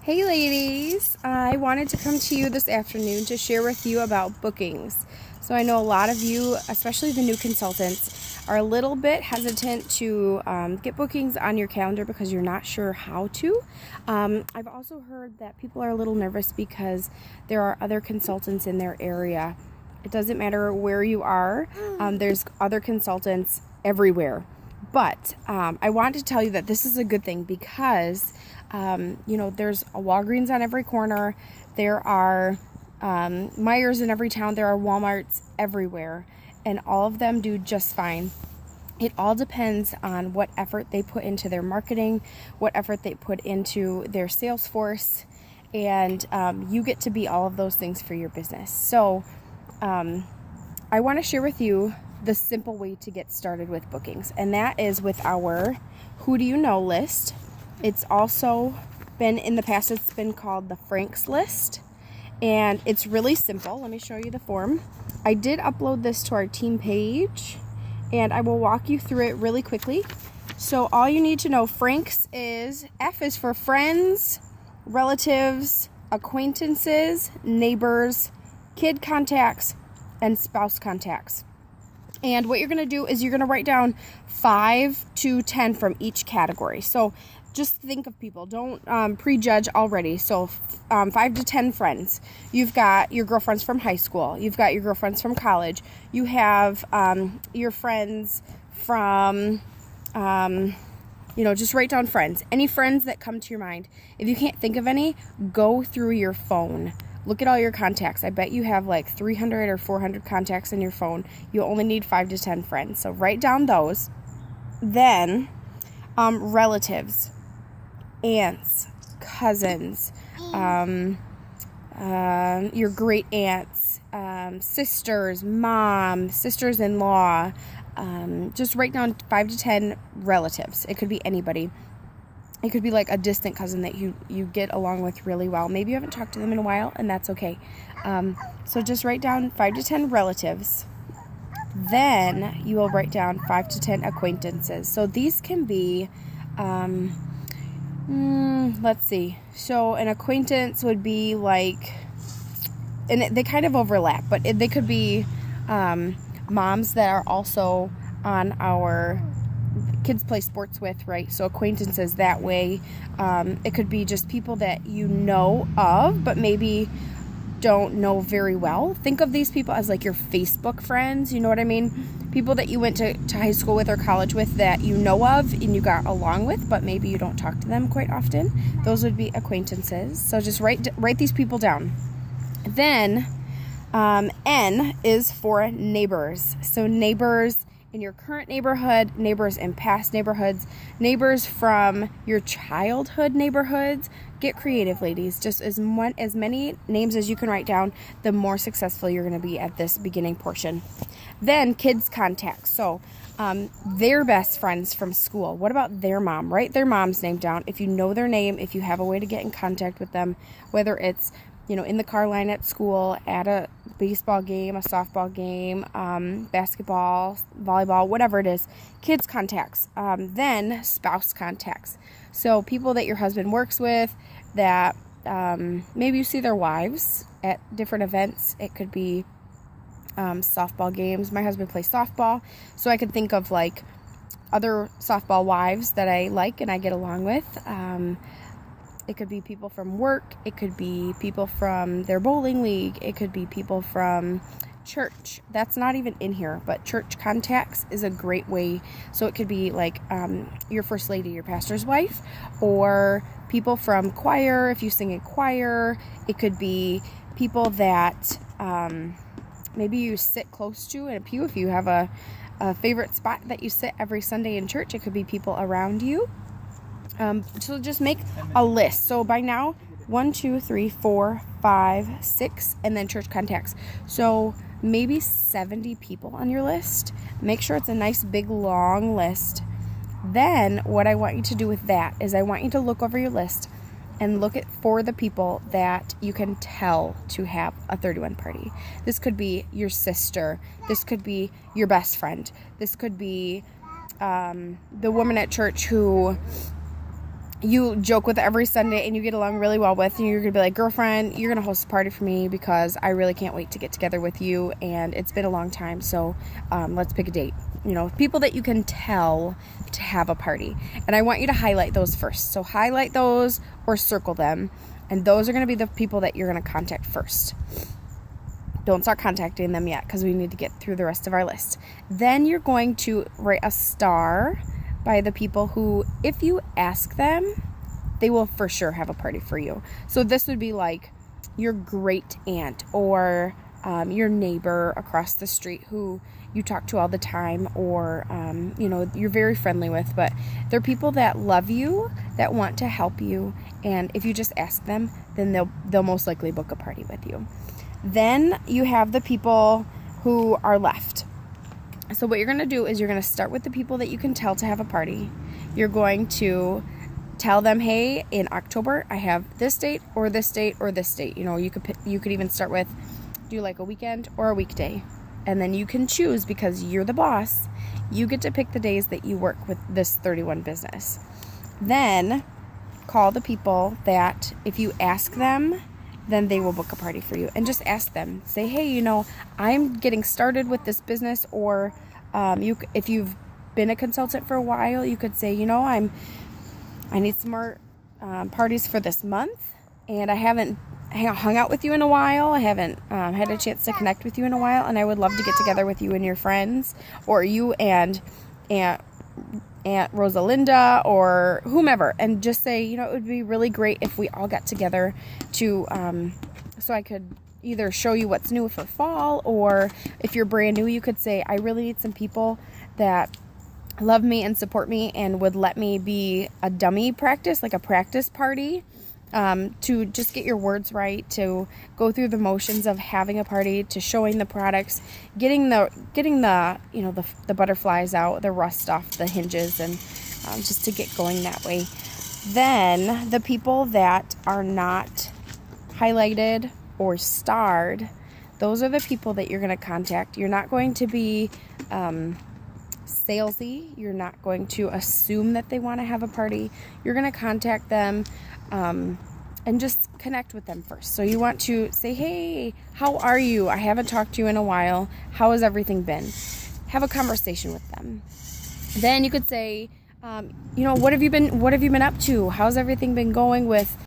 Hey ladies, I wanted to come to you this afternoon to share with you about bookings. So I know a lot of you, especially the new consultants, are a little bit hesitant to get bookings on your calendar because you're not sure how to. I've also heard that people are a little nervous because there are other consultants in their area. It doesn't matter where you are, there's other consultants everywhere. But I want to tell you that this is a good thing because there's a Walgreens on every corner. There are Meijers in every town. There are Walmarts everywhere, and all of them do just fine. It all depends on what effort they put into their marketing, what effort they put into their sales force, and you get to be all of those things for your business. So I want to share with you the simple way to get started with bookings, and that is with our Who Do You Know list. It's also been, in the past, it's been called the Frank's list, and it's really simple. Let me show you the form. I did upload this to our team page, and I will walk you through it really quickly. So all you need to know, Frank's is, F is for friends, relatives, acquaintances, neighbors, kid contacts, and spouse contacts. And what you're going to do is you're going to write down 5 to 10 from each category. So just think of people. Don't prejudge already. So 5 to 10 friends. You've got your girlfriends from high school. You've got your girlfriends from college. You have your friends from, just write down friends. Any friends that come to your mind. If you can't think of any, go through your phone. Look at all your contacts. I bet you have like 300 or 400 contacts in your phone. You only need 5 to 10 friends. So write down those. Then relatives, aunts, cousins, your great aunts, sisters, mom, sisters-in-law. Just write down 5 to 10 relatives. It could be anybody. It could be like a distant cousin that you get along with really well. Maybe you haven't talked to them in a while, and that's okay. So just write down 5 to 10 relatives. Then you will write down 5 to 10 acquaintances. So these can be, let's see. So an acquaintance would be like, and they kind of overlap, but they could be moms that are also on our kids play sports with, right? So acquaintances that way. It could be just people that you know of, but maybe don't know very well. Think of these people as like your Facebook friends, you know what I mean? People that you went to high school with or college with that you know of and you got along with, but maybe you don't talk to them quite often. Those would be acquaintances. So just write these people down. Then N is for neighbors. So neighbors in your current neighborhood, neighbors in past neighborhoods, neighbors from your childhood neighborhoods. Get creative, ladies. Just as many names as you can write down, the more successful you're going to be at this beginning portion. Then kids contacts. So their best friends from school. What about their mom? Write their mom's name down. If you know their name, if you have a way to get in contact with them, whether it's in the car line at school, at a baseball game, a softball game, basketball, volleyball, whatever it is, kids contacts. Then spouse contacts. So people that your husband works with that maybe you see their wives at different events. It could be softball games. My husband plays softball, so I could think of like other softball wives that I like and I get along with. It could be people from work. It could be people from their bowling league. It could be people from church. That's not even in here, but church contacts is a great way. So it could be like your first lady, your pastor's wife, or people from choir if you sing in choir. It could be people that maybe you sit close to in a pew. If you have a favorite spot that you sit every Sunday in church, it could be people around you. So just make a list. So by now, 1, 2, 3, 4, 5, 6, and then church contacts. So maybe 70 people on your list. Make sure it's a nice big long list. Then what I want you to do with that is I want you to look over your list and look for the people that you can tell to have a 31 party. This could be your sister. This could be your best friend. This could be the woman at church who you joke with every Sunday and you get along really well with, and you're going to be like, girlfriend, you're going to host a party for me because I really can't wait to get together with you, and it's been a long time, so let's pick a date. People that you can tell to have a party. And I want you to highlight those first. So highlight those or circle them, and those are going to be the people that you're going to contact first. Don't start contacting them yet because we need to get through the rest of our list. Then you're going to write a star by the people who, if you ask them, they will for sure have a party for you. So this would be like your great aunt or your neighbor across the street who you talk to all the time, or you're very friendly with, but they're people that love you, that want to help you, and if you just ask them, then they'll most likely book a party with you. Then you have the people who are left. So what you're going to do is you're going to start with the people that you can tell to have a party. You're going to tell them, hey, in October I have this date or this date or this date. You could even start with, do like a weekend or a weekday. And then you can choose, because you're the boss. You get to pick the days that you work with this 31 business. Then call the people that if you ask them, then they will book a party for you. And just ask them. Say, hey, I'm getting started with this business. Or if you've been a consultant for a while, you could say, I need some more parties for this month. And I haven't hung out with you in a while. I haven't had a chance to connect with you in a while. And I would love to get together with you and your friends. Or you and Aunt Rosalinda or whomever, and just say, it would be really great if we all got together to so I could either show you what's new for fall, or if you're brand new, you could say, I really need some people that love me and support me and would let me be a dummy practice, like a practice party, to just get your words right, to go through the motions of having a party, to showing the products, getting the the butterflies out, the rust off the hinges, and just to get going that way. Then the people that are not highlighted or starred, those are the people that you're going to contact. You're not going to be salesy. You're not going to assume that they want to have a party. You're going to contact them and just connect with them first. So you want to say, hey, how are you? I haven't talked to you in a while. How has everything been? Have a conversation with them. Then you could say, what have you been up to? How's everything been going with